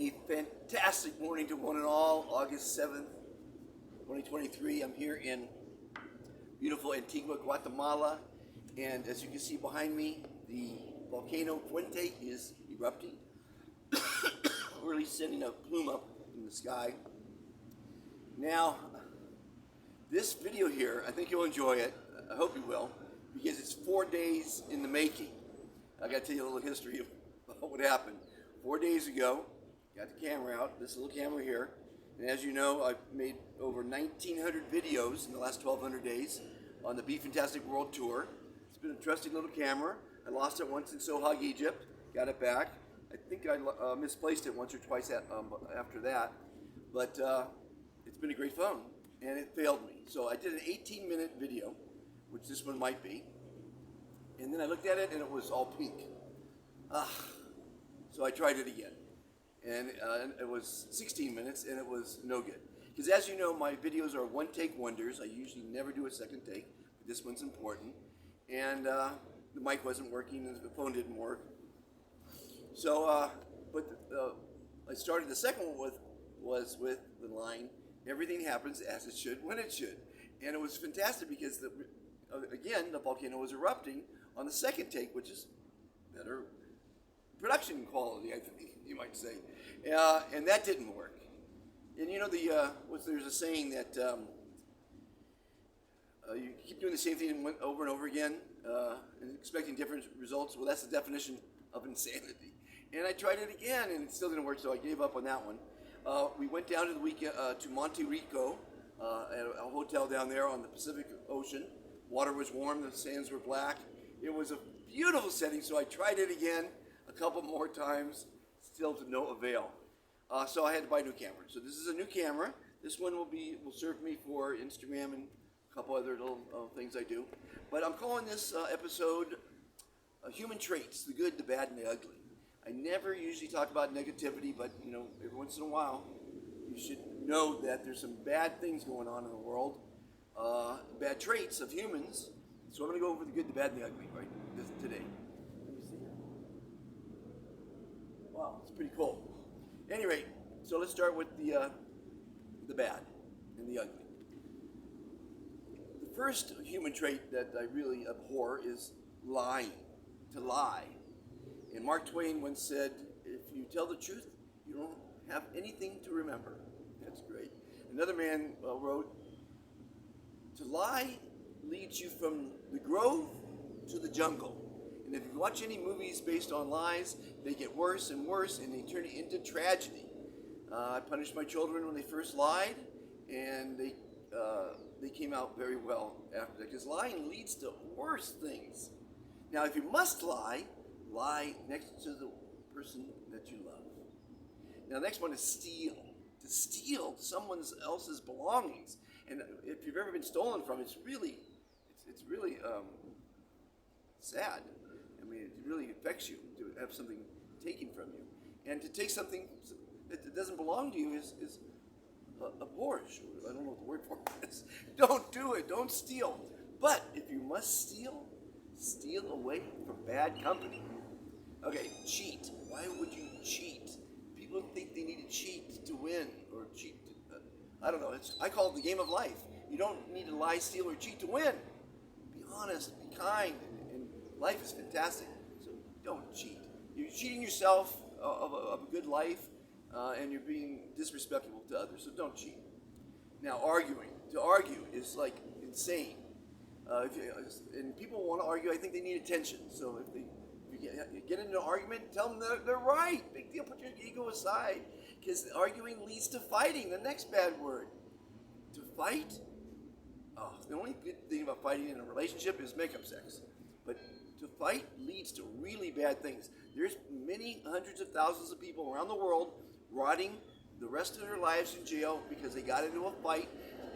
A fantastic morning to one and all. August 7th, 2023. I'm here in beautiful Antigua, Guatemala. And as you can see behind me, the volcano Puente is erupting, really sending a plume up in the sky. Now, this video here, I think you'll enjoy it. I hope you will, because it's 4 days in the making. I got to tell you a little history of what happened. 4 days ago, got the camera out, this little camera here, and as you know, I've made over 1,900 videos in the last 1,200 days on the Be Fantastic World Tour. It's been a trusty little camera. I lost it once in Sohag, Egypt, got it back. I think I misplaced it once or twice after that, but it's been a great phone, and it failed me. So I did an 18-minute video, which this one might be, and then I looked at it and it was all pink. So I tried it again, and it was 16 minutes and it was no good. Because as you know, my videos are one-take wonders. I usually never do a second take, but this one's important. And the mic wasn't working and the phone didn't work. So, I started the second one was with the line, everything happens as it should when it should. And it was fantastic because, again, the volcano was erupting on the second take, which is better production quality, I think you might say. And that didn't work. And you know, there's a saying that you keep doing the same thing over and over again and expecting different results. Well, that's the definition of insanity. And I tried it again, and it still didn't work, so I gave up on that one. We went down to the weekend to Monte Rico at a hotel down there on the Pacific Ocean. Water was warm, the sands were black. It was a beautiful setting, so I tried it again a couple more times, still to no avail. So I had to buy a new camera. So this is a new camera. This one will serve me for Instagram and a couple other little things I do. But I'm calling this episode Human Traits, the good, the bad, and the ugly. I never usually talk about negativity, but you know, every once in a while, you should know that there's some bad things going on in the world, bad traits of humans. So I'm going to go over the good, the bad, and the ugly right today. Let me see here. Wow, it's pretty cool. At any rate, so let's start with the bad and the ugly. The first human trait that I really abhor is lying, to lie. And Mark Twain once said, if you tell the truth, you don't have anything to remember. That's great. Another man wrote, to lie leads you from the grove to the jungle. And if you watch any movies based on lies, they get worse and worse, and they turn into tragedy. I punished my children when they first lied, and they came out very well after that, because lying leads to worse things. Now, if you must lie next to the person that you love. Now, the next one is steal. To steal someone else's belongings. And if you've ever been stolen from, it's really sad. I mean, it really affects you to have something taken from you. And to take something that doesn't belong to you is abhorrent. I don't know what the word for it is. Don't do it. Don't steal. But if you must steal, steal away from bad company. Okay, cheat. Why would you cheat? People think they need to cheat to win or cheat to, I don't know. I call it the game of life. You don't need to lie, steal, or cheat to win. Be honest, be kind, and life is fantastic. So don't cheat. You're cheating yourself of a good life, and you're being disrespectful to others. So don't cheat. Now, arguing. To argue is like insane. And people want to argue. I think they need attention. So if you get into an argument, tell them they're right. Big deal. Put your ego aside, because arguing leads to fighting. The next bad word. To fight. Oh, the only good thing about fighting in a relationship is makeup sex. But to fight leads to really bad things. There's many hundreds of thousands of people around the world rotting the rest of their lives in jail because they got into a fight.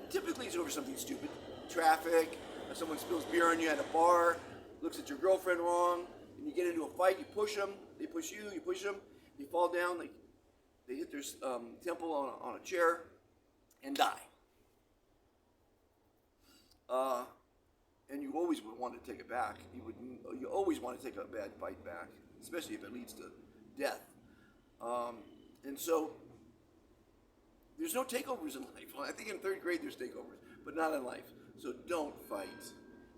And typically it's over something stupid. Traffic, or someone spills beer on you at a bar, looks at your girlfriend wrong, and you get into a fight, you push them, they push you push them, they fall down, they hit their temple on a chair and die. And you always would want to take it back. You always want to take a bad fight back, especially if it leads to death. And so there's no takeovers in life. Well, I think in third grade there's takeovers, but not in life. So don't fight.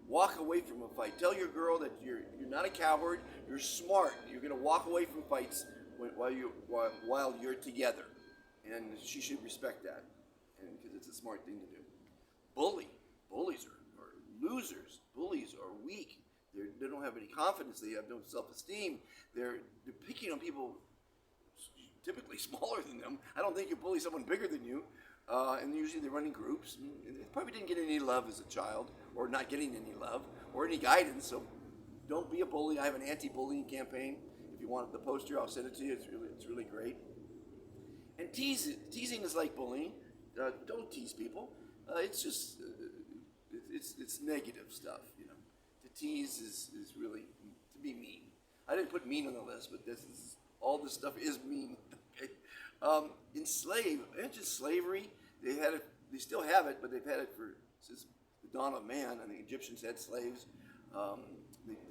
Walk away from a fight. Tell your girl that you're not a coward. You're smart. You're going to walk away from fights while you're together, and she should respect that, and because it's a smart thing to do. Bullies are losers. Bullies are weak. They don't have any confidence. They have no self-esteem. They're picking on people typically smaller than them. I don't think you bully someone bigger than you. And usually they run in groups. And they probably didn't get any love as a child, or not getting any love, or any guidance. So don't be a bully. I have an anti-bullying campaign. If you want the poster, I'll send it to you. It's really great. And teasing is like bullying. Don't tease people. It's just it's negative stuff. You know, to tease is really to be mean. I didn't put mean on the list, but all this stuff is mean. Okay. Enslave, ancient slavery, they still have it, but they've had it since the dawn of man. And the Egyptians had slaves.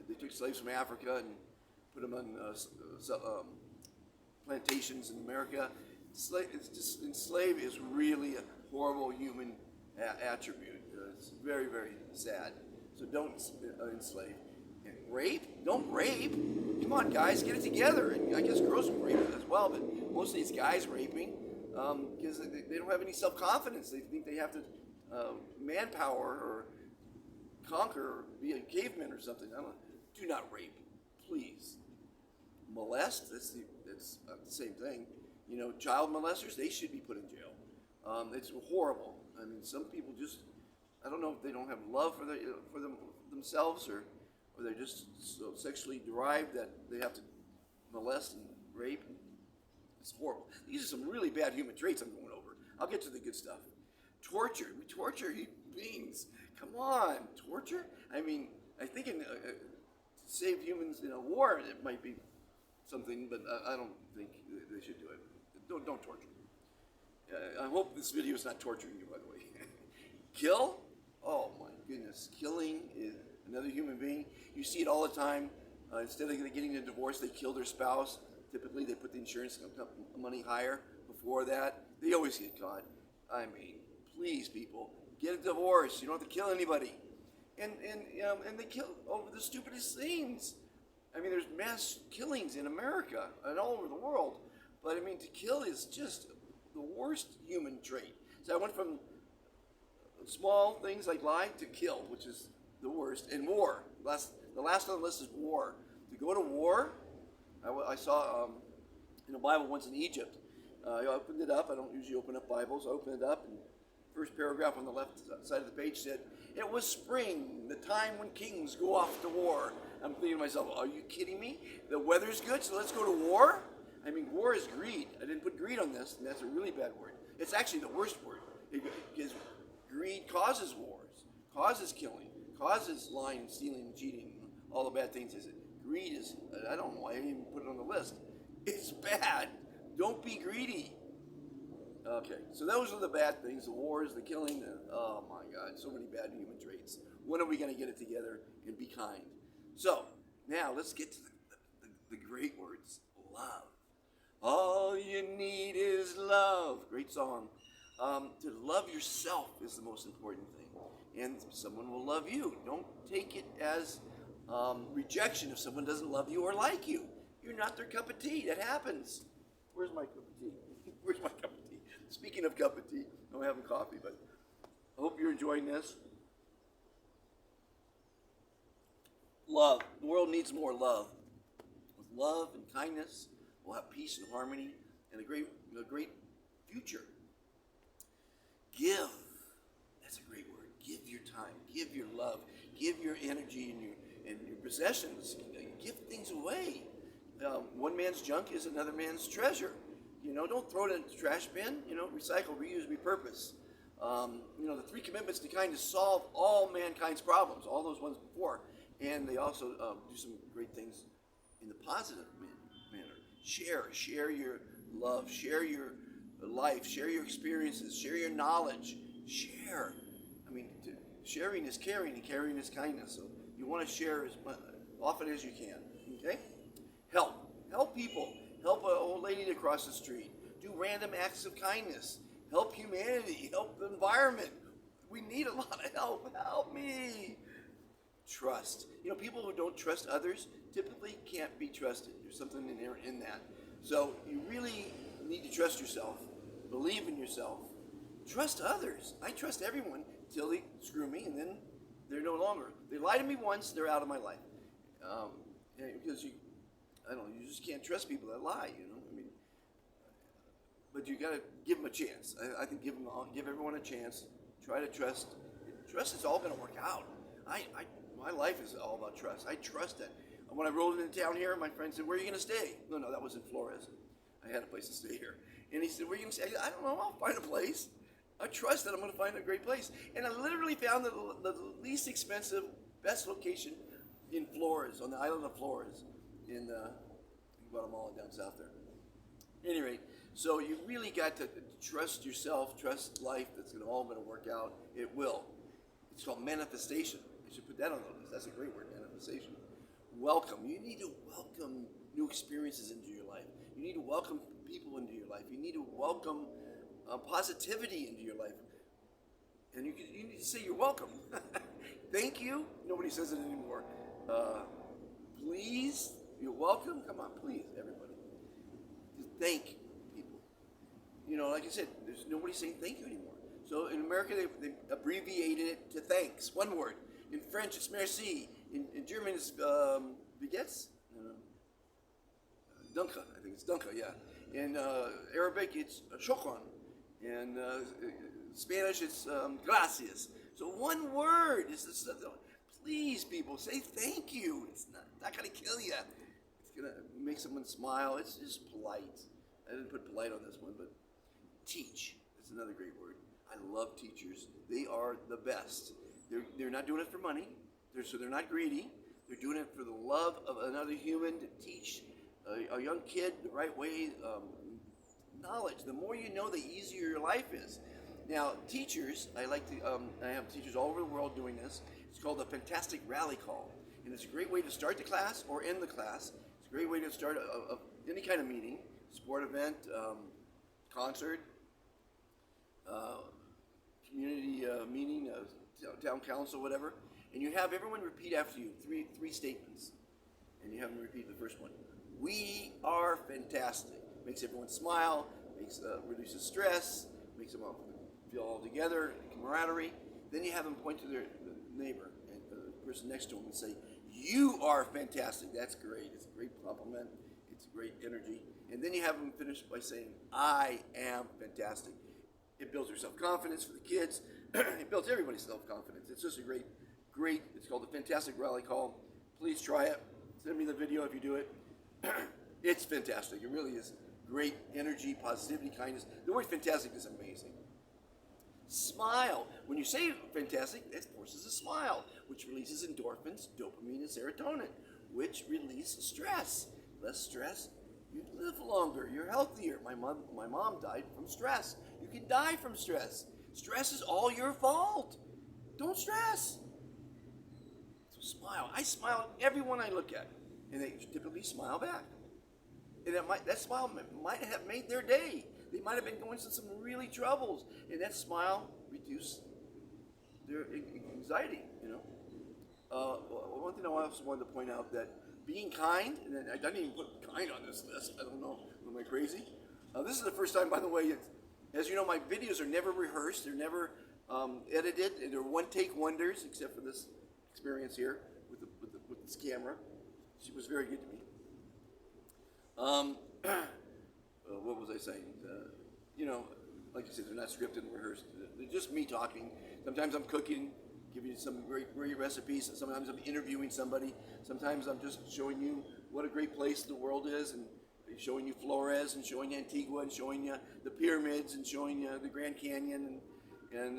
They took slaves from Africa and put them on plantations in America. Enslave is really a horrible human attribute. It's very, very sad. So don't enslave. And rape? Don't rape. Come on, guys, get it together. And I guess girls can rape as well, but mostly it's guys raping because they don't have any self-confidence. They think they have to manpower or conquer or be a caveman or something. Do not rape, please. Molest? That's the same thing. You know, child molesters, they should be put in jail. It's horrible. I mean, some people just, I don't know if they don't have love for themselves or they're just so sexually derived that they have to molest and rape. It's horrible. These are some really bad human traits I'm going over. I'll get to the good stuff. Torture. We torture human beings. Come on, torture? I mean, I think to save humans in a war, it might be something, but I don't think they should do it. Don't torture. I hope this video is not torturing you, by the way. Kill? Oh my goodness. Killing is another human being. You see it all the time. Instead of getting a divorce, they kill their spouse. Typically, they put the insurance money higher before that. They always get caught. I mean, please, people, get a divorce. You don't have to kill anybody. And they kill over the stupidest things. I mean, there's mass killings in America and all over the world. But I mean, to kill is just the worst human trait. So I went from small things like lie to kill, which is the worst, and war. The last on the list is war. To go to war, I saw in the Bible once in Egypt. I opened it up. I don't usually open up Bibles. I opened it up, and the first paragraph on the left side of the page said, "It was spring, the time when kings go off to war." I'm thinking to myself, are you kidding me? The weather's good, so let's go to war? I mean, war is greed. I didn't put greed on this, and that's a really bad word. It's actually the worst word, because greed causes wars, causes killing, causes lying, stealing, cheating, all the bad things. Greed is, I don't know why I didn't even put it on the list. It's bad. Don't be greedy. Okay, so those are the bad things, the wars, the killing, oh my God, so many bad human traits. When are we going to get it together and be kind? So, now let's get to the great words. Love. All you need is love. Great song. To love yourself is the most important thing. And someone will love you. Don't take it as rejection if someone doesn't love you or like you. You're not their cup of tea. That happens. Where's my cup of tea? Where's my cup of tea? Speaking of cup of tea, I'm having coffee, but I hope you're enjoying this. Love. The world needs more love. With love and kindness, we'll have peace and harmony and a great future. Give. That's a great word. Give your time. Give your love. Give your energy and your possessions. Give things away. One man's junk is another man's treasure. You know, don't throw it in the trash bin. You know, recycle, reuse, repurpose. You know, the 3 commitments to kindness solve all mankind's problems, all those ones before. And they also do some great things in the positive manner. Share your love, share your life, share your experiences, share your knowledge. Share. I mean, sharing is caring, and caring is kindness. So you want to share as often as you can. Okay? Help people. Help an old lady to cross the street. do random acts of kindness, help humanity, help the environment. We need a lot of help. Help me. Trust. People who don't trust others typically can't be trusted. There's something inherent in that. So you really need to trust yourself, believe in yourself, trust others. I trust everyone until they screw me, and then they're no longer. They lie to me once, they're out of my life. Because you just can't trust people that lie. But you got to give them a chance. I think give everyone a chance. Try to trust. Trust is all going to work out. My life is all about trust. I trust it. When I rolled into town here, my friend said, "Where are you going to stay?" No, that was in Flores. I had a place to stay here. And he said, "Where are you going to stay?" I said, "I don't know. I'll find a place. I trust that I'm going to find a great place." And I literally found the least expensive, best location in Flores, on the island of Flores, in Guatemala, down south there. At any rate, so you really got to trust yourself, trust life. That's all going to work out. It will. It's called manifestation. I should put that on the list. That's a great word, manifestation. Welcome. You need to welcome new experiences into your life. You need to welcome people into your life. You need to welcome positivity into your life. And you need to say you're welcome. Thank you. Nobody says it anymore. Please. You're welcome. Come on, please, everybody. Just thank people. Like I said, there's nobody saying thank you anymore. So in America, they abbreviated it to thanks. One word. In French, it's merci. In German, it's Bigetz? Danke. I think it's Danke, yeah. In Arabic, it's Shukran. In Spanish, it's Gracias. So one word. Please, people, say thank you. It's not going to kill you. It's going to make someone smile. It's just polite. I didn't put polite on this one, but teach. That's another great word. I love teachers. They are the best. They're not doing it for money. They're not greedy. They're doing it for the love of another human, to teach a young kid the right way. Knowledge. The more you know, the easier your life is. Now, teachers, I have teachers all over the world doing this. It's called the Fantastic Rally Call. And it's a great way to start the class or end the class. It's a great way to start any kind of meeting, sport event, concert, community meeting, town council, whatever. And you have everyone repeat after you, three statements. And you have them repeat the first one. We are fantastic. Makes everyone smile, reduces stress, makes them all feel all together, camaraderie. Then you have them point to their neighbor and the person next to them and say, "You are fantastic." That's great. It's a great compliment. It's great energy. And then you have them finish by saying, "I am fantastic." It builds their self-confidence for the kids. It builds everybody's self-confidence. It's just a great, it's called the Fantastic Rally Call. Please try it. Send me the video if you do it. It's fantastic. It really is great energy, positivity, kindness. The word fantastic is amazing. Smile. When you say fantastic, that forces a smile, which releases endorphins, dopamine, and serotonin, which release stress. Less stress, you live longer. You're healthier. My mom died from stress. You can die from stress. Stress is all your fault. Don't stress. So smile. I smile at everyone I look at, and they typically smile back. And that smile might have made their day. They might have been going through some really troubles, and that smile reduced their anxiety. One thing I also wanted to point out, that being kind, and I didn't even put kind on this list. I don't know. Am I crazy? This is the first time, by the way. As you know, my videos are never rehearsed. They're never edited. They're one-take wonders, except for this experience here with this camera. She was very good to me. What was I saying? Like I said, they're not scripted and rehearsed. They're just me talking. Sometimes I'm cooking, giving you some great recipes. Sometimes I'm interviewing somebody. Sometimes I'm just showing you what a great place the world is, and showing you Flores, and showing you Antigua, and showing you the pyramids, and showing you the Grand Canyon, and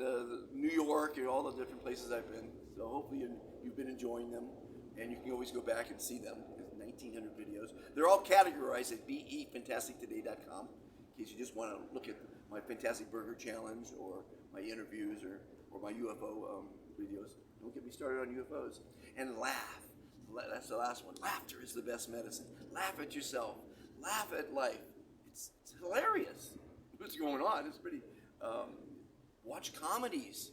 New York, and all the different places I've been. So hopefully you've been enjoying them, and you can always go back and see them. There's 1,900 videos. They're all categorized at befantastictoday.com, in case you just want to look at my Fantastic Burger Challenge, or my interviews, or my UFO videos. Don't get me started on UFOs. And laugh. That's the last one. Laughter is the best medicine. Laugh at yourself. Laugh at life. It's hilarious. What's going on? It's pretty. Watch comedies.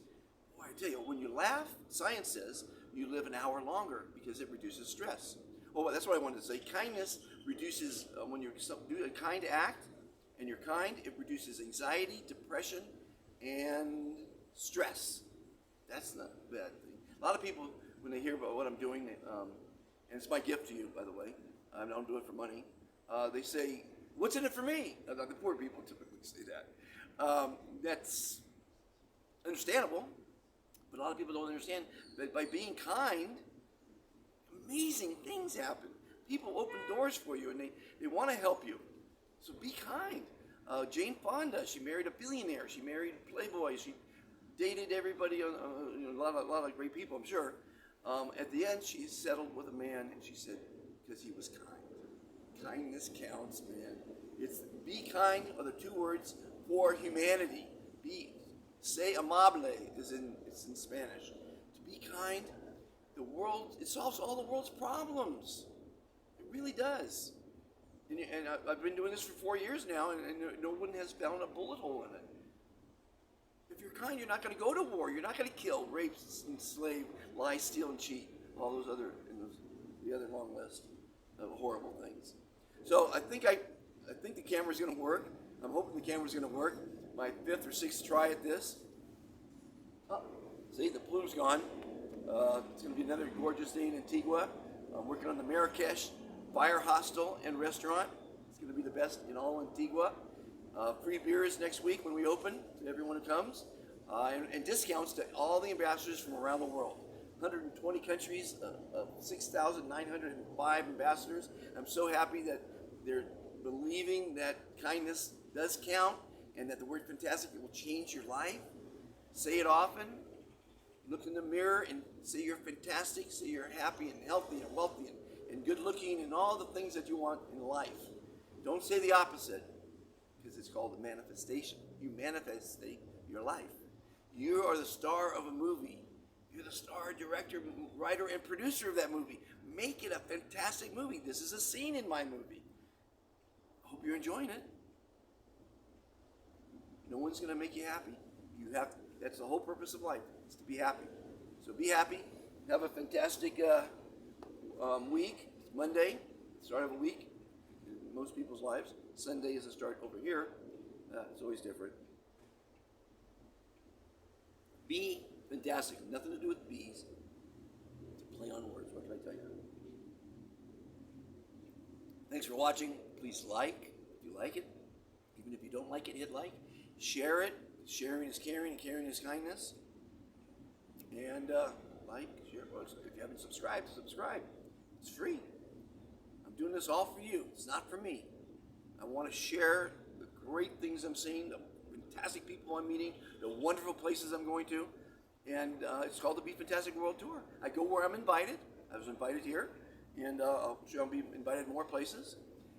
Boy, I tell you, when you laugh, science says you live an hour longer because it reduces stress. Oh, that's what I wanted to say. Kindness reduces, when you do a kind act and you're kind, it reduces anxiety, depression, and stress. That's not a bad thing. A lot of people, when they hear about what I'm doing, and it's my gift to you, by the way, I don't do it for money, they say, what's in it for me? The poor people typically say that. That's understandable, but a lot of people don't understand that by being kind, amazing things happen. People open doors for you and they want to help you. So be kind. Jane Fonda, she married a billionaire. She married Playboy. She dated everybody, a lot of great people, I'm sure. At the end, she settled with a man, and she said, because he was kind. Kindness counts, man. It's be kind are the two words for humanity. Say amable it's in Spanish. To be kind, it solves all the world's problems. It really does. And I've been doing this for 4 years now, and no one has found a bullet hole in it. If you're kind, you're not going to go to war. You're not going to kill, rape, enslave, lie, steal, and cheat. All those other, the other long list of horrible things. So I think the camera's going to work. I'm hoping the camera's going to work. My 5th or 6th try at this. Oh, see, the plume's gone. It's going to be another gorgeous day in Antigua. I'm working on the Marrakesh Fire Hostel and Restaurant. It's going to be the best in all Antigua. Free beers next week when we open to everyone who comes. And discounts to all the ambassadors from around the world. 120 countries, 6,905 ambassadors. I'm so happy that they're believing that kindness does count and that the word fantastic will change your life. Say it often. Look in the mirror and say you're fantastic. Say you're happy and healthy and wealthy and good looking and all the things that you want in life. Don't say the opposite, because it's called a manifestation. You manifestate your life. You are the star of a movie. You're the star, director, writer, and producer of that movie. Make it a fantastic movie. This is a scene in my movie. I hope you're enjoying it. No one's going to make you happy. That's the whole purpose of life, is to be happy. So be happy. Have a fantastic week. It's Monday, start of a week in most people's lives. Sunday is the start over here. It's always different. Be fantastic. Nothing to do with bees. It's a play on words. What can I tell you? Thanks for watching. Please like if you like it. Even if you don't like it, hit like. Share it. Sharing is caring, and caring is kindness. And like, share. If you haven't subscribed, subscribe. It's free. I'm doing this all for you. It's not for me. I want to share the great things I'm seeing, the fantastic people I'm meeting, the wonderful places I'm going to. And it's called the Be Fantastic World Tour. I go where I'm invited. I was invited here, and I'll be invited more places.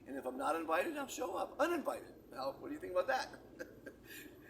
And if I'm not invited, I'll show up uninvited. Now, what do you think about that?